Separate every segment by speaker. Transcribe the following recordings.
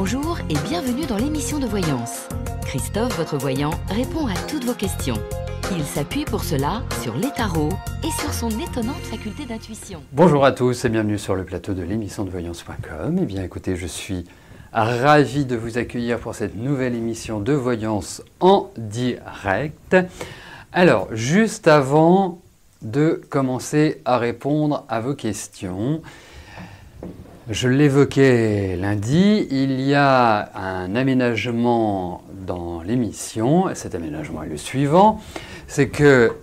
Speaker 1: Bonjour et bienvenue dans l'émission de voyance. Christophe, votre voyant, répond à toutes vos questions. Il s'appuie pour cela sur les tarots et sur son étonnante faculté d'intuition.
Speaker 2: Bonjour à tous et bienvenue sur le plateau de l'émission de voyance.com. Eh bien écoutez, je suis ravi de vous accueillir pour cette nouvelle émission de voyance en direct. Alors, juste avant de commencer à répondre à vos questions, je l'évoquais lundi, il y a un aménagement dans l'émission. Cet aménagement est le suivant, c'est que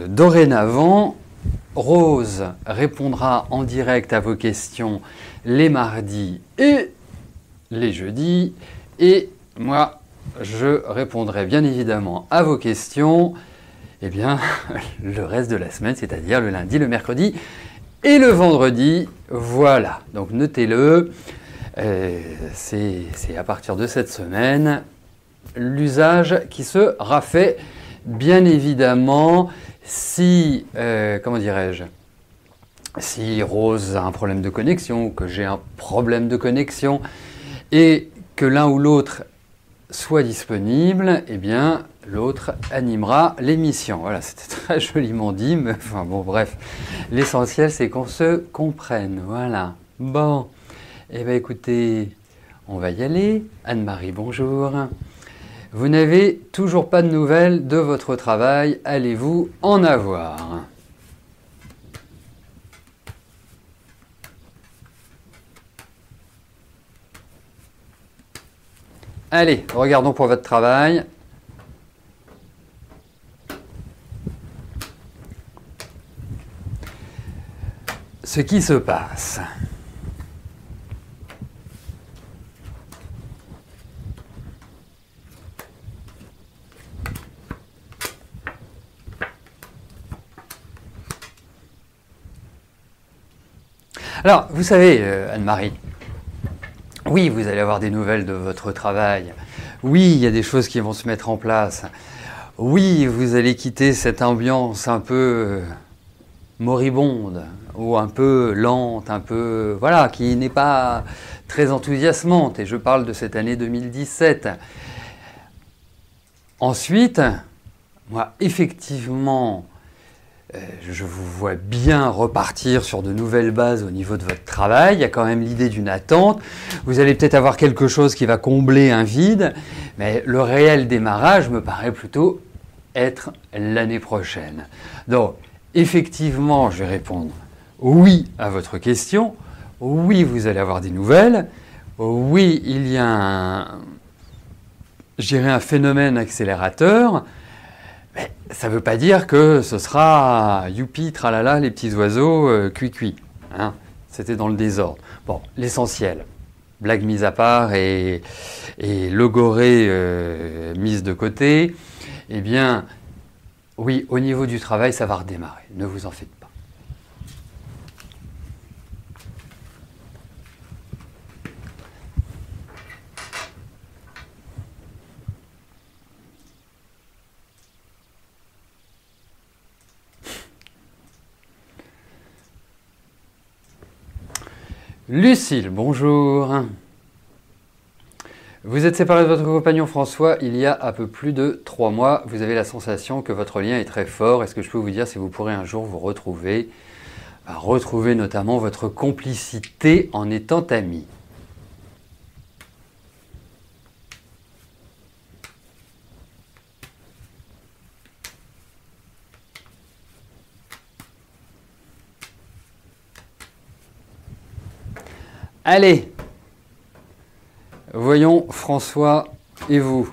Speaker 2: dorénavant, Rose répondra en direct à vos questions les mardis et les jeudis, et moi je répondrai bien évidemment à vos questions le reste de la semaine, c'est-à-dire le lundi, le mercredi et le vendredi. Voilà, donc notez-le, c'est à partir de cette semaine l'usage qui sera fait. Bien évidemment, si si Rose a un problème de connexion ou que j'ai un problème de connexion et que l'un ou l'autre soit disponible, eh bien l'autre animera l'émission. Voilà, c'était très joliment dit, mais enfin bon, bref, l'essentiel c'est qu'on se comprenne. Voilà. Bon, eh bien écoutez, on va y aller. Anne-Marie, bonjour. Vous n'avez toujours pas de nouvelles de votre travail, allez-vous en avoir? Allez, regardons pour votre travail. Ce qui se passe. Alors, vous savez, Anne-Marie, oui, vous allez avoir des nouvelles de votre travail. Oui, il y a des choses qui vont se mettre en place. Oui, vous allez quitter cette ambiance un peu moribonde ou un peu lente, un peu, voilà, qui n'est pas très enthousiasmante. Et je parle de cette année 2017. Ensuite, moi, effectivement, je vous vois bien repartir sur de nouvelles bases au niveau de votre travail. Il y a quand même l'idée d'une attente. Vous allez peut-être avoir quelque chose qui va combler un vide, mais le réel démarrage me paraît plutôt être l'année prochaine. Donc, effectivement, je vais répondre oui à votre question. Oui, vous allez avoir des nouvelles. Oui, il y a un phénomène accélérateur. Mais ça ne veut pas dire que ce sera youpi, tralala, les petits oiseaux, cuit-cuit. Hein, c'était dans le désordre. Bon, l'essentiel, blague mise à part et logorée mise de côté, eh bien, oui, au niveau du travail, ça va redémarrer. Ne vous en faites pas. Lucille, bonjour. Vous êtes séparé de votre compagnon François il y a un peu plus de 3 mois. Vous avez la sensation que votre lien est très fort. Est-ce que je peux vous dire si vous pourrez un jour vous retrouver, retrouver notamment votre complicité en étant amis? Allez, voyons François et vous.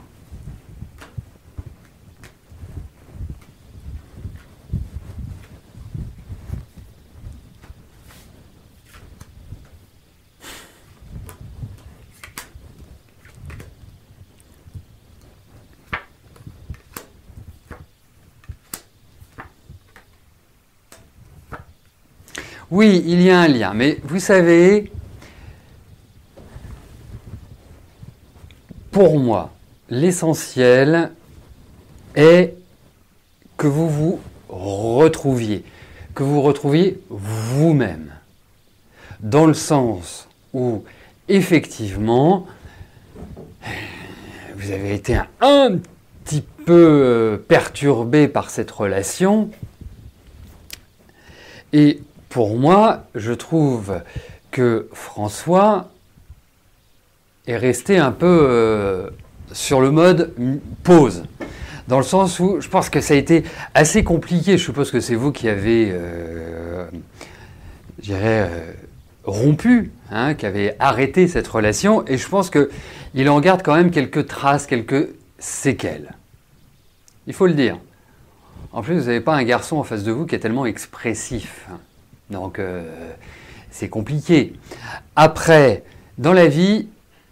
Speaker 2: Oui, il y a un lien, mais vous savez, pour moi, l'essentiel est que vous vous retrouviez vous-même, dans le sens où, effectivement, vous avez été un petit peu perturbé par cette relation. Et pour moi, je trouve que François est resté un peu sur le mode pause. Dans le sens où je pense que ça a été assez compliqué. Je suppose que c'est vous qui avez, je dirais, rompu, hein, qui avez arrêté cette relation. Et je pense qu'il en garde quand même quelques traces, quelques séquelles. Il faut le dire. En plus, vous n'avez pas un garçon en face de vous qui est tellement expressif. Donc, c'est compliqué. Après, dans la vie...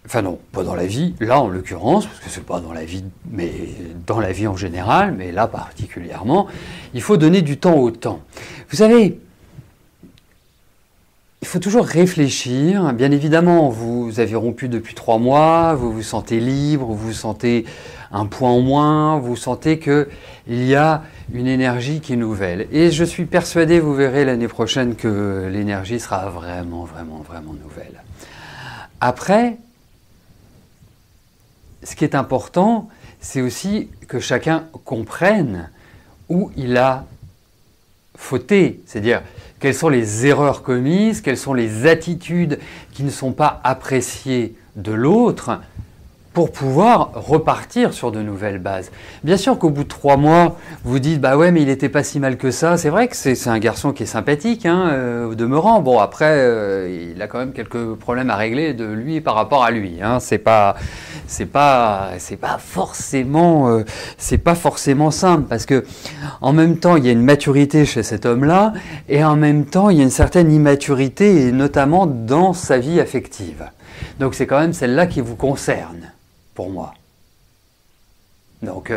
Speaker 2: Enfin non, pas dans la vie, là en l'occurrence, parce que c'est pas dans la vie, mais dans la vie en général, mais là particulièrement, il faut donner du temps au temps. Vous savez, il faut toujours réfléchir. Bien évidemment, vous avez rompu depuis 3 mois, vous vous sentez libre, vous vous sentez un point en moins, vous sentez qu'il y a une énergie qui est nouvelle. Et je suis persuadé, vous verrez l'année prochaine, que l'énergie sera vraiment, vraiment, vraiment nouvelle. Après, ce qui est important, c'est aussi que chacun comprenne où il a fauté, c'est-à-dire quelles sont les erreurs commises, quelles sont les attitudes qui ne sont pas appréciées de l'autre, pour pouvoir repartir sur de nouvelles bases. Bien sûr qu'au bout de 3 mois, vous dites « bah ouais, mais il n'était pas si mal que ça ». C'est vrai que c'est un garçon qui est sympathique, hein, au demeurant. Bon, après, il a quand même quelques problèmes à régler de lui par rapport à lui. Hein. C'est pas forcément simple, parce que en même temps, il y a une maturité chez cet homme-là, et en même temps, il y a une certaine immaturité, et notamment dans sa vie affective. Donc c'est quand même celle-là qui vous concerne, pour moi. Donc,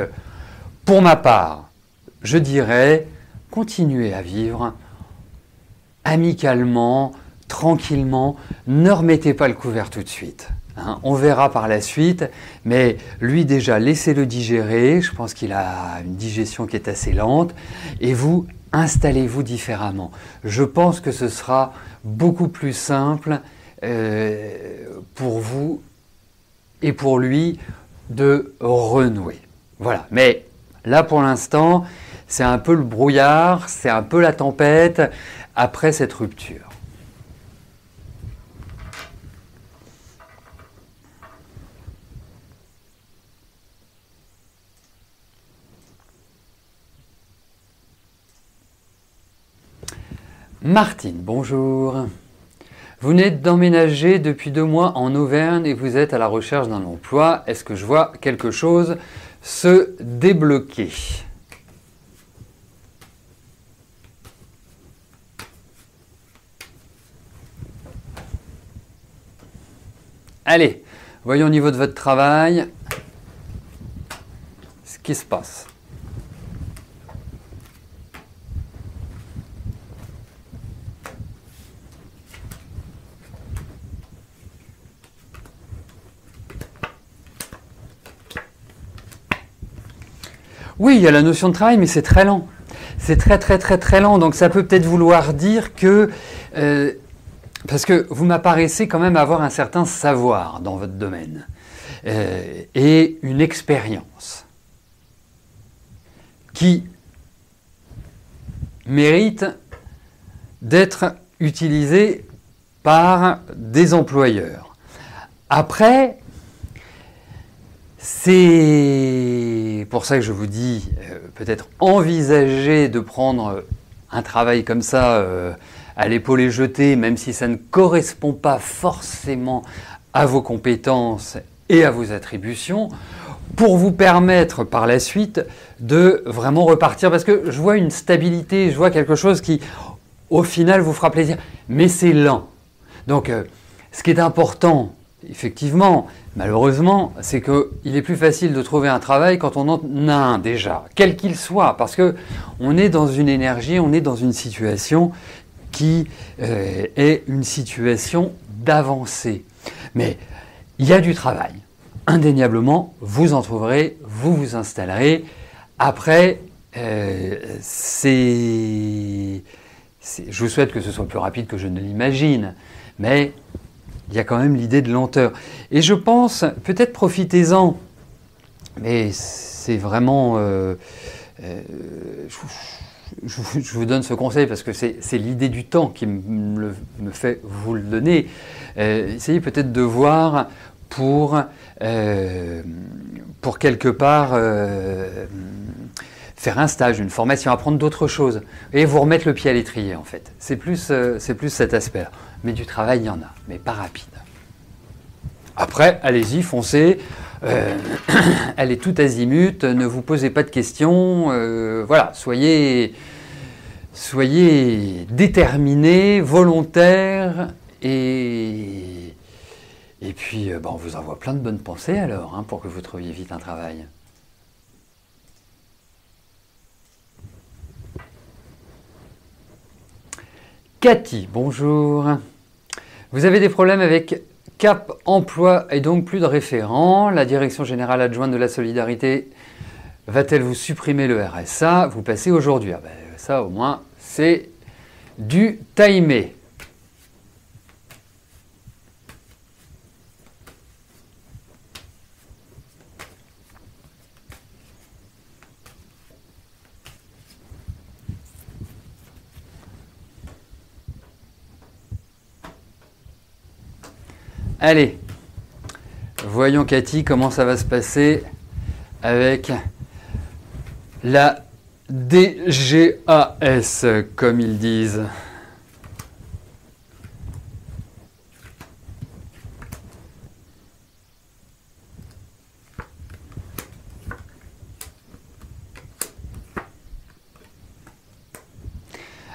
Speaker 2: pour ma part, je dirais, continuez à vivre amicalement, tranquillement, ne remettez pas le couvert tout de suite. Hein. On verra par la suite, mais lui déjà, laissez-le digérer, je pense qu'il a une digestion qui est assez lente, et vous, installez-vous différemment. Je pense que ce sera beaucoup plus simple pour vous et pour lui de renouer. Voilà, mais là pour l'instant, c'est un peu le brouillard, c'est un peu la tempête après cette rupture. Martine, bonjour. Vous venez d'emménager depuis 2 mois en Auvergne et vous êtes à la recherche d'un emploi. Est-ce que je vois quelque chose se débloquer? Allez, voyons au niveau de votre travail ce qui se passe. Oui, il y a la notion de travail, mais c'est très lent. C'est très lent. Donc ça peut peut-être vouloir dire que... parce que vous m'apparaissez quand même avoir un certain savoir dans votre domaine. Et une expérience qui mérite d'être utilisée par des employeurs. Après... C'est pour ça que je vous dis, peut-être envisager de prendre un travail comme ça à l'épaule jetée, même si ça ne correspond pas forcément à vos compétences et à vos attributions, pour vous permettre par la suite de vraiment repartir. Parce que je vois une stabilité, je vois quelque chose qui, au final, vous fera plaisir. Mais c'est lent. Donc, ce qui est important, effectivement, malheureusement, c'est qu'il est plus facile de trouver un travail quand on en a un déjà, quel qu'il soit, parce qu'on est dans une énergie, on est dans une situation qui est une situation d'avancée. Mais il y a du travail. Indéniablement, vous en trouverez, vous vous installerez. Après, je vous souhaite que ce soit plus rapide que je ne l'imagine, mais il y a quand même l'idée de lenteur. Et je pense, peut-être profitez-en, mais c'est vraiment... je vous donne ce conseil parce que c'est l'idée du temps qui me fait vous le donner. Essayez peut-être de voir pour quelque part faire un stage, une formation, apprendre d'autres choses et vous remettre le pied à l'étrier en fait. C'est plus cet aspect-là. Mais du travail, il y en a, mais pas rapide. Après, allez-y, foncez. Elle est tout azimut, ne vous posez pas de questions, voilà, soyez déterminés, volontaires, et puis on vous envoie plein de bonnes pensées alors, hein, pour que vous trouviez vite un travail. Cathy, bonjour. Vous avez des problèmes avec Cap Emploi et donc plus de référents. La Direction Générale Adjointe de la Solidarité va-t-elle vous supprimer le RSA? Vous passez aujourd'hui. Ah ben, ça au moins c'est du timé. Allez, voyons Cathy comment ça va se passer avec la DGAS, comme ils disent.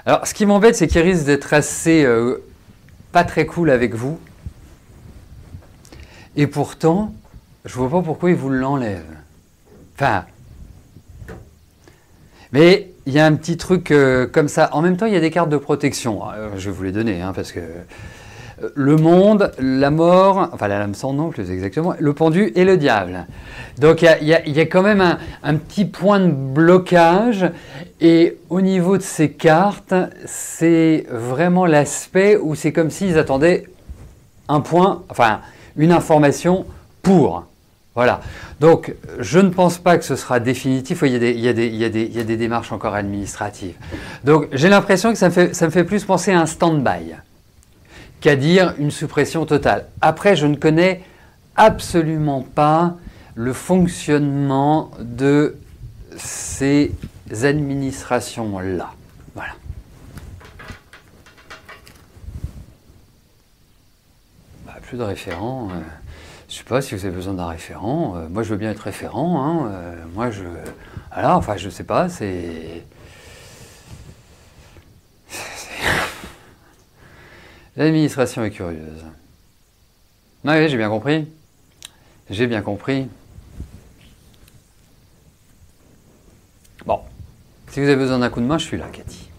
Speaker 2: Alors, ce qui m'embête, c'est qu'il risque d'être assez pas très cool avec vous. Et pourtant, je vois pas pourquoi il vous l'enlève. Enfin, mais il y a un petit truc comme ça. En même temps, il y a des cartes de protection. Je vais vous les donner, hein, parce que le monde, la mort, enfin la lame sans nom plus exactement, le pendu et le diable. Donc il y a quand même un petit point de blocage. Et au niveau de ces cartes, c'est vraiment l'aspect où c'est comme s'ils attendaient un point, enfin une information pour. Voilà. Donc, je ne pense pas que ce sera définitif. Il y a des démarches encore administratives. Donc, j'ai l'impression que ça me fait plus penser à un stand-by qu'à dire une suppression totale. Après, je ne connais absolument pas le fonctionnement de ces administrations-là. Voilà. Plus de référents. Je ne sais pas si vous avez besoin d'un référent. Moi, je veux bien être référent. Hein. Voilà, enfin, je ne sais pas. L'administration est curieuse. Oui, j'ai bien compris. J'ai bien compris. Bon. Si vous avez besoin d'un coup de main, je suis là, Cathy.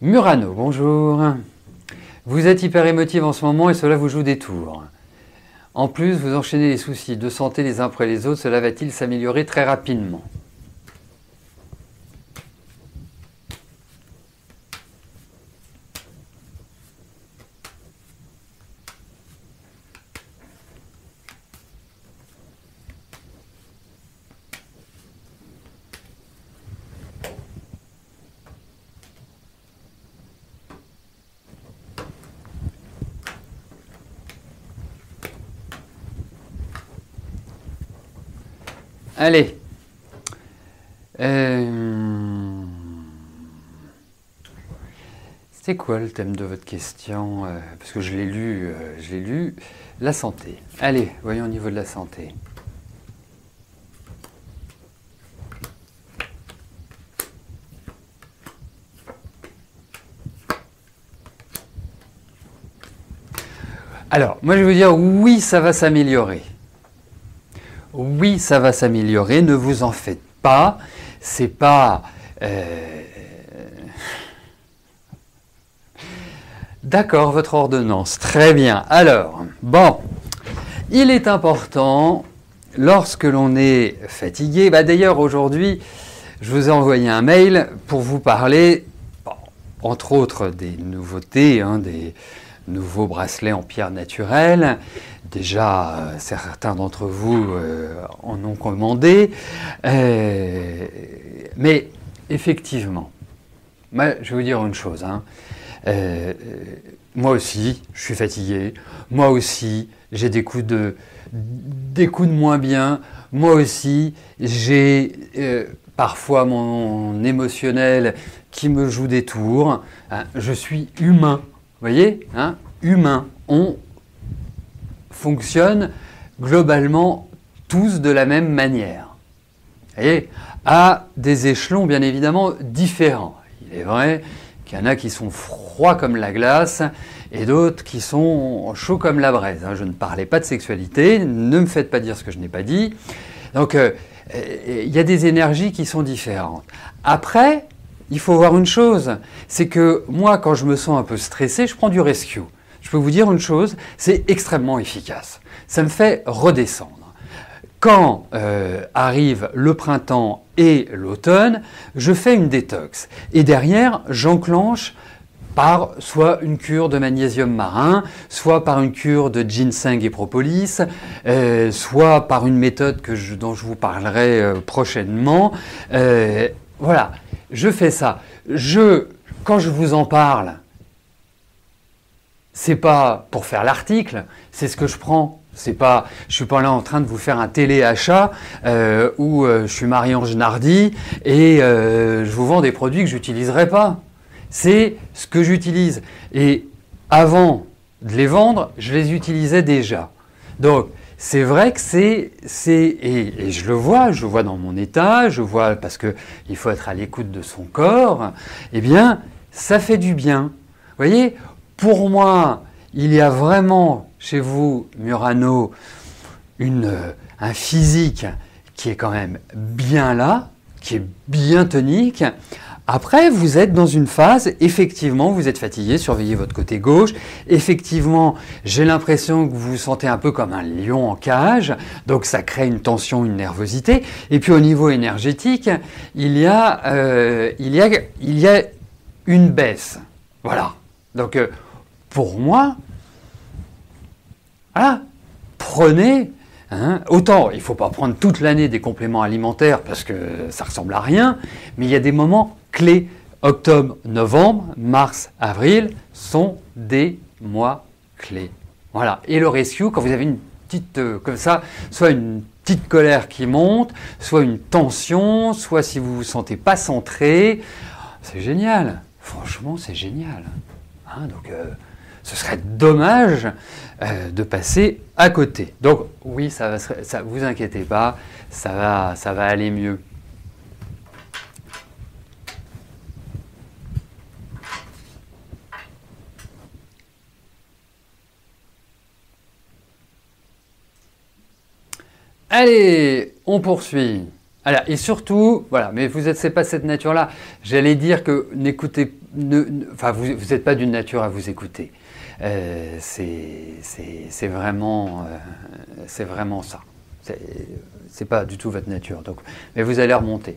Speaker 2: Murano, bonjour. Vous êtes hyper émotive en ce moment et cela vous joue des tours. En plus, vous enchaînez les soucis de santé les uns après les autres, cela va-t-il s'améliorer très rapidement? Allez. C'est quoi le thème de votre question? Parce que je l'ai lu. La santé. Allez, voyons au niveau de la santé. Alors, moi je vais vous dire, oui, ça va s'améliorer. Oui, ça va s'améliorer, ne vous en faites pas. C'est pas... D'accord, votre ordonnance. Très bien. Alors, bon, il est important, lorsque l'on est fatigué, d'ailleurs aujourd'hui, je vous ai envoyé un mail pour vous parler, bon, entre autres, des nouveautés, hein, des nouveaux bracelets en pierre naturelle. Déjà, certains d'entre vous en ont commandé. Mais effectivement, moi, je vais vous dire une chose. Hein. Moi aussi, je suis fatigué. Moi aussi, j'ai des coups de moins bien. Moi aussi, j'ai parfois mon émotionnel qui me joue des tours. Hein. Je suis humain. Vous voyez, hein, humain. On fonctionne globalement tous de la même manière. Vous voyez, à des échelons bien évidemment différents. Il est vrai qu'il y en a qui sont froids comme la glace et d'autres qui sont chauds comme la braise. Je ne parlais pas de sexualité, ne me faites pas dire ce que je n'ai pas dit. Donc, il y a des énergies qui sont différentes. Après, il faut voir une chose, c'est que moi, quand je me sens un peu stressé, je prends du rescue. Je peux vous dire une chose, c'est extrêmement efficace. Ça me fait redescendre. Quand arrive le printemps et l'automne, je fais une détox. Et derrière, j'enclenche par soit une cure de magnésium marin, soit par une cure de ginseng et propolis, soit par une méthode dont je vous parlerai prochainement. Voilà, je fais ça. Quand je vous en parle, c'est pas pour faire l'article, c'est ce que je prends. Je suis pas là en train de vous faire un téléachat où je suis Marie-Ange Nardi et je vous vends des produits que j'utiliserai pas. C'est ce que j'utilise. Et avant de les vendre, je les utilisais déjà. Donc, c'est vrai que et je le vois dans mon état, je vois parce qu'il faut être à l'écoute de son corps, eh bien, ça fait du bien. Vous voyez, pour moi, il y a vraiment chez vous, Murano, un physique qui est quand même bien là, qui est bien tonique. Après, vous êtes dans une phase, effectivement, vous êtes fatigué, surveillez votre côté gauche. Effectivement, j'ai l'impression que vous vous sentez un peu comme un lion en cage, donc ça crée une tension, une nervosité. Et puis au niveau énergétique, il y a une baisse. Voilà. Donc, pour moi, voilà, prenez. Hein, autant, il ne faut pas prendre toute l'année des compléments alimentaires parce que ça ressemble à rien, mais il y a des moments clés. Octobre, novembre, mars, avril sont des mois clés. Voilà. Et le rescue, quand vous avez une petite, comme ça, soit une petite colère qui monte, soit une tension, soit si vous ne vous sentez pas centré, c'est génial. Franchement, c'est génial. Hein, donc, ce serait dommage de passer à côté. Donc oui, ça vous inquiétez pas, ça va aller mieux. Allez, on poursuit. Alors, et surtout, voilà, mais c'est pas cette nature-là. J'allais dire que vous n'êtes pas d'une nature à vous écouter. C'est vraiment ça. C'est pas du tout votre nature. Donc, mais vous allez remonter.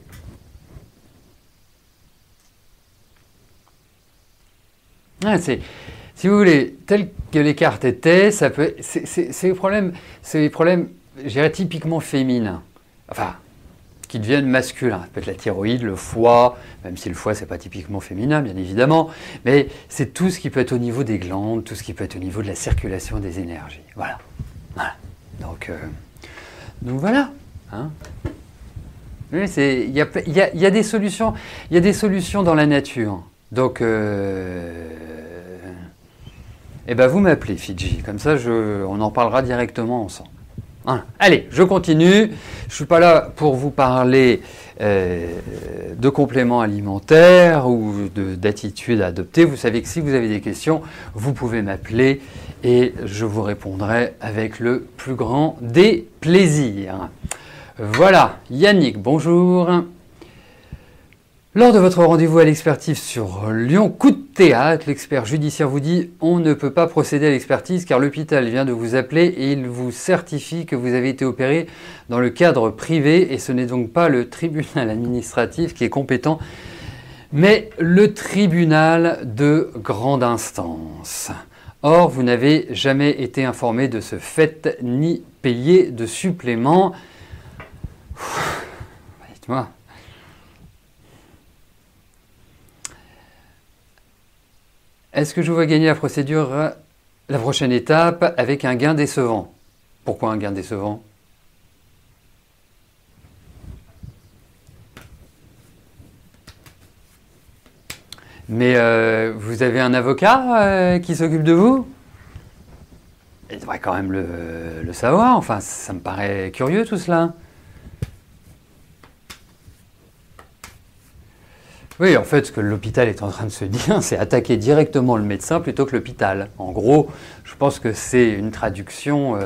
Speaker 2: Ah, si vous voulez, tel que les cartes étaient, ça peut. C'est les problèmes, je dirais typiquement féminins. Enfin, qui deviennent masculins. Ça peut être la thyroïde, le foie, même si le foie, c'est pas typiquement féminin, bien évidemment, mais c'est tout ce qui peut être au niveau des glandes, tout ce qui peut être au niveau de la circulation des énergies. Voilà. Donc voilà. Hein. Oui, il y a des solutions. Il y a des solutions dans la nature. Donc, vous m'appelez, Fidji. Comme ça, on en parlera directement ensemble. Allez, je continue. Je ne suis pas là pour vous parler de compléments alimentaires ou d'attitudes à adopter. Vous savez que si vous avez des questions, vous pouvez m'appeler et je vous répondrai avec le plus grand des plaisirs. Voilà, Yannick, bonjour. Lors de votre rendez-vous à l'expertise sur Lyon, coup de théâtre. L'expert judiciaire vous dit « On ne peut pas procéder à l'expertise car l'hôpital vient de vous appeler et il vous certifie que vous avez été opéré dans le cadre privé et ce n'est donc pas le tribunal administratif qui est compétent, mais le tribunal de grande instance. Or, vous n'avez jamais été informé de ce fait ni payé de supplément. » Dites-moi. Est-ce que je vois gagner la procédure, la prochaine étape, avec un gain décevant? Pourquoi un gain décevant? Mais vous avez un avocat qui s'occupe de vous? Il devrait quand même le savoir. Enfin, ça me paraît curieux tout cela. Oui, en fait, ce que l'hôpital est en train de se dire, c'est attaquer directement le médecin plutôt que l'hôpital. En gros, je pense que c'est une traduction...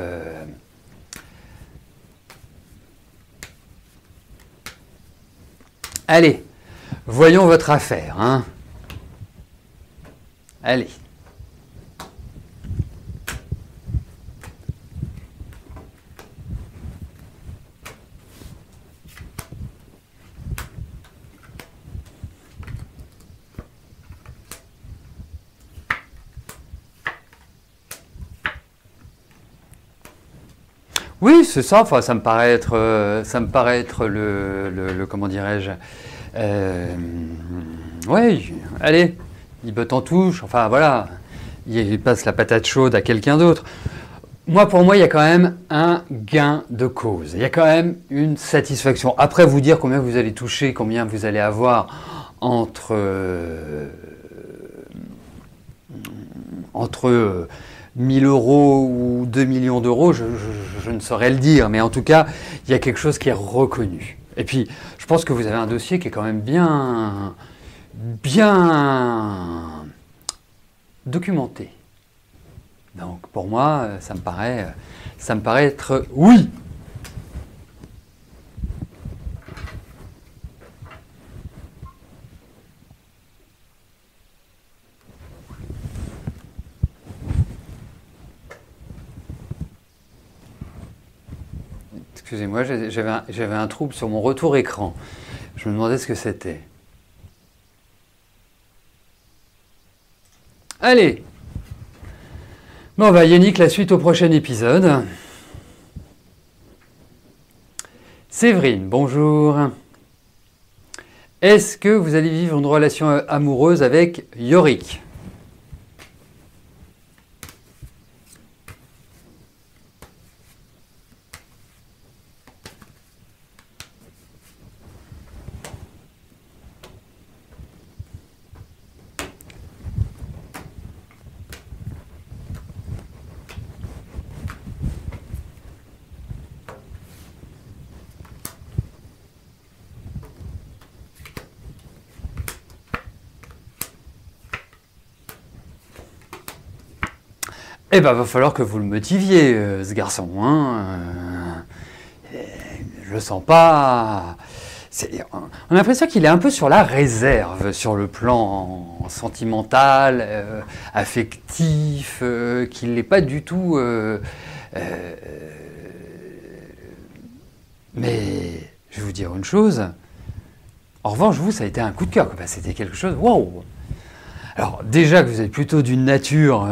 Speaker 2: Allez, voyons votre affaire, hein. Allez. Oui, c'est ça. Enfin, ça me paraît être le comment dirais-je. Oui, allez, il botte en touche. Enfin, voilà, il passe la patate chaude à quelqu'un d'autre. Pour moi, il y a quand même un gain de cause. Il y a quand même une satisfaction. Après, vous dire combien vous allez toucher, combien vous allez avoir entre 1000 euros ou 2 millions d'euros, je ne saurais le dire, mais en tout cas, il y a quelque chose qui est reconnu. Et puis, je pense que vous avez un dossier qui est quand même bien documenté. Donc, pour moi, ça me paraît être oui. Excusez-moi, j'avais un trouble sur mon retour écran. Je me demandais ce que c'était. Allez. Bon, Yannick, la suite au prochain épisode. Séverine, bonjour. Est-ce que vous allez vivre une relation amoureuse avec Yorick ? Eh ben, va falloir que vous le motiviez, ce garçon. Hein. Je le sens pas... On a l'impression qu'il est un peu sur la réserve, sur le plan sentimental, affectif, qu'il n'est pas du tout... Mais je vais vous dire une chose. En revanche, vous, ça a été un coup de cœur. C'était quelque chose... Waouh! Alors, déjà que vous êtes plutôt d'une nature...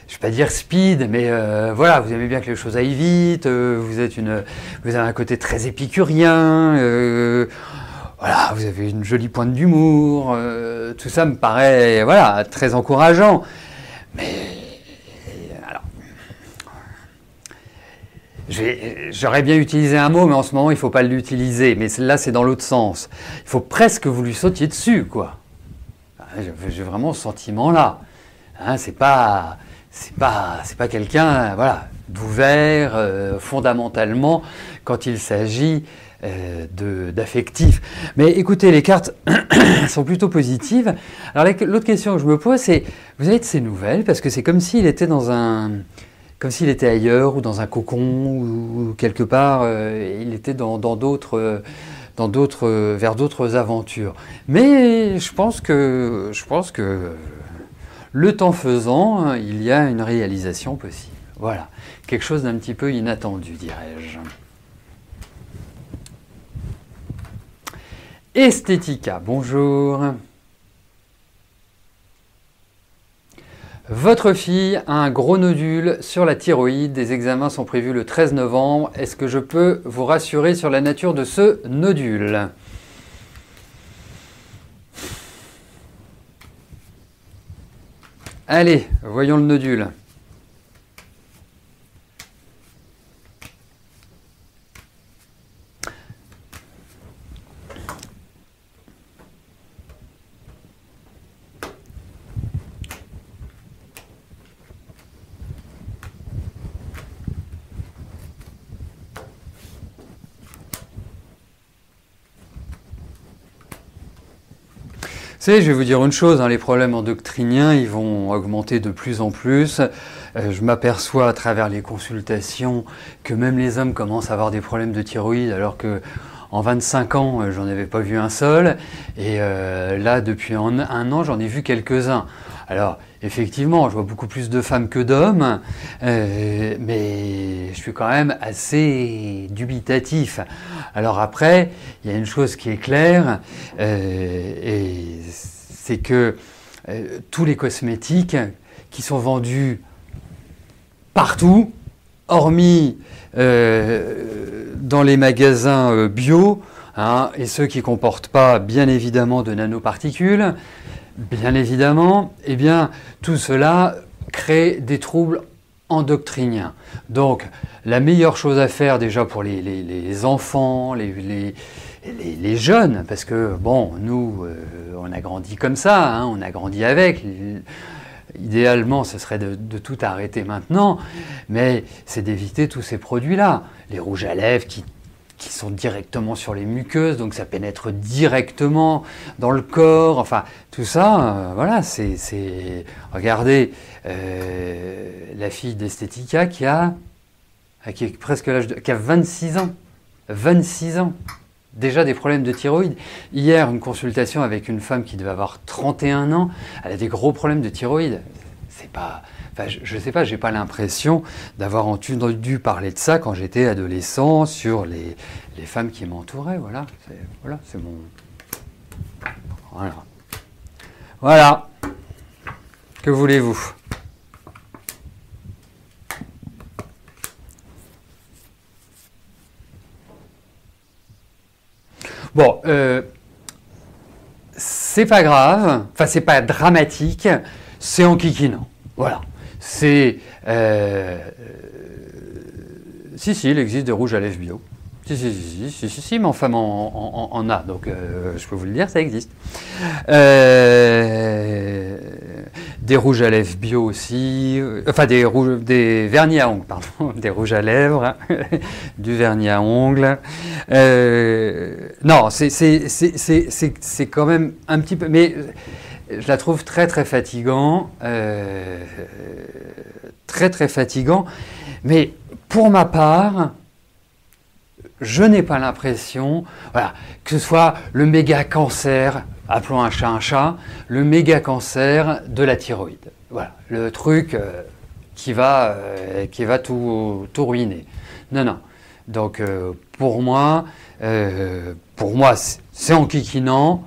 Speaker 2: je ne vais pas dire speed, mais voilà, vous aimez bien que les choses aillent vite, vous avez un côté très épicurien, voilà, vous avez une jolie pointe d'humour, tout ça me paraît voilà, très encourageant. Mais alors, j'aurais bien utilisé un mot, mais en ce moment il ne faut pas l'utiliser, mais là c'est dans l'autre sens. Il faut presque que vous lui sautiez dessus, quoi. J'ai vraiment ce sentiment-là. Hein, c'est pas quelqu'un voilà, d'ouvert fondamentalement quand il s'agit d'affectif. Mais écoutez, les cartes sont plutôt positives. Alors l'autre question que je me pose, c'est, vous avez de ces nouvelles? Parce que c'est comme s'il était comme s'il était ailleurs, ou dans un cocon, ou quelque part, il était dans d'autres vers d'autres aventures. Mais je pense que le temps faisant, il y a une réalisation possible. Voilà, quelque chose d'un petit peu inattendu, dirais-je. Esthética, bonjour. Votre fille a un gros nodule sur la thyroïde. Des examens sont prévus le 13 novembre. Est-ce que je peux vous rassurer sur la nature de ce nodule ? Allez, voyons le nodule. Vous savez, je vais vous dire une chose, hein, les problèmes endocriniens, ils vont augmenter de plus en plus. Je m'aperçois à travers les consultations que même les hommes commencent à avoir des problèmes de thyroïde, alors que en 25 ans, j'en avais pas vu un seul. Et là, depuis un an, j'en ai vu quelques-uns. Alors, effectivement, je vois beaucoup plus de femmes que d'hommes, mais je suis quand même assez dubitatif. Alors après, il y a une chose qui est claire, et c'est que tous les cosmétiques qui sont vendus partout, hormis dans les magasins bio, hein, et ceux qui ne comportent pas, bien évidemment, de nanoparticules, bien évidemment, eh bien, tout cela crée des troubles endocriniens. Donc, la meilleure chose à faire déjà pour les enfants, les jeunes, parce que, bon, nous, on a grandi comme ça, hein, on a grandi avec. Idéalement, ce serait de tout arrêter maintenant, mais c'est d'éviter tous ces produits-là. Les rouges à lèvres qui sont directement sur les muqueuses, donc ça pénètre directement dans le corps, enfin tout ça, voilà, regardez, la fille d'Esthética qui a presque qui a 26 ans, déjà des problèmes de thyroïde. Hier, une consultation avec une femme qui devait avoir 31 ans, elle a des gros problèmes de thyroïde. C'est pas... Enfin, je ne sais pas, j'ai pas l'impression d'avoir entendu parler de ça quand j'étais adolescent sur les femmes qui m'entouraient. Voilà, c'est mon... Voilà. Que voulez-vous ? Bon, c'est pas grave, enfin c'est pas dramatique, c'est enquiquinant. Voilà. C'est... Si, il existe des rouges à lèvres bio. Si, ma femme en a, donc je peux vous le dire, ça existe. Des rouges à lèvres bio aussi, enfin des vernis à ongles, pardon, des rouges à lèvres, du vernis à ongles. Non, c'est quand même un petit peu... Mais je la trouve très très fatigant, très fatigant, mais pour ma part, je n'ai pas l'impression, voilà, que ce soit le méga cancer, appelons un chat, le méga cancer de la thyroïde. Voilà, le truc qui va tout ruiner. Non. Donc pour moi, c'est enquiquinant.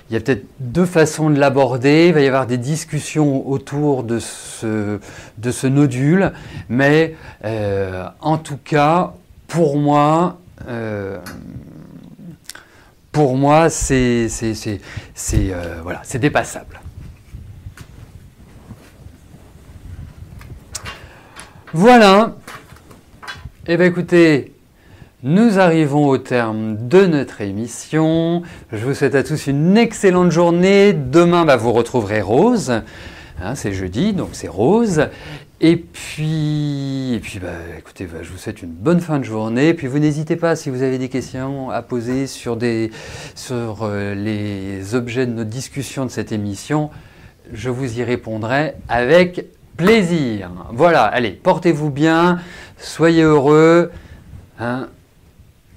Speaker 2: Il y a peut-être deux façons de l'aborder, il va y avoir des discussions autour de ce nodule, mais en tout cas, pour moi, c'est dépassable. Voilà. Eh bien écoutez, nous arrivons au terme de notre émission. Je vous souhaite à tous une excellente journée. Demain, vous retrouverez Rose. Hein, c'est jeudi, donc c'est Rose. Et puis écoutez, je vous souhaite une bonne fin de journée. Et puis vous n'hésitez pas, si vous avez des questions à poser sur les objets de notre discussion de cette émission, je vous y répondrai avec plaisir. Voilà, allez, portez-vous bien, soyez heureux. Hein.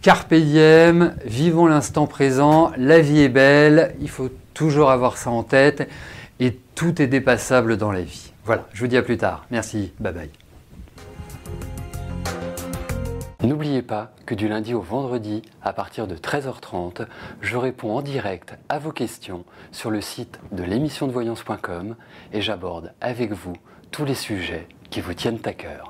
Speaker 2: Carpe diem, vivons l'instant présent, la vie est belle, il faut toujours avoir ça en tête et tout est dépassable dans la vie. Voilà, je vous dis à plus tard. Merci, bye bye. N'oubliez pas que du lundi au vendredi, à partir de 13h30, je réponds en direct à vos questions sur le site de l'émissiondevoyance.com et j'aborde avec vous tous les sujets qui vous tiennent à cœur.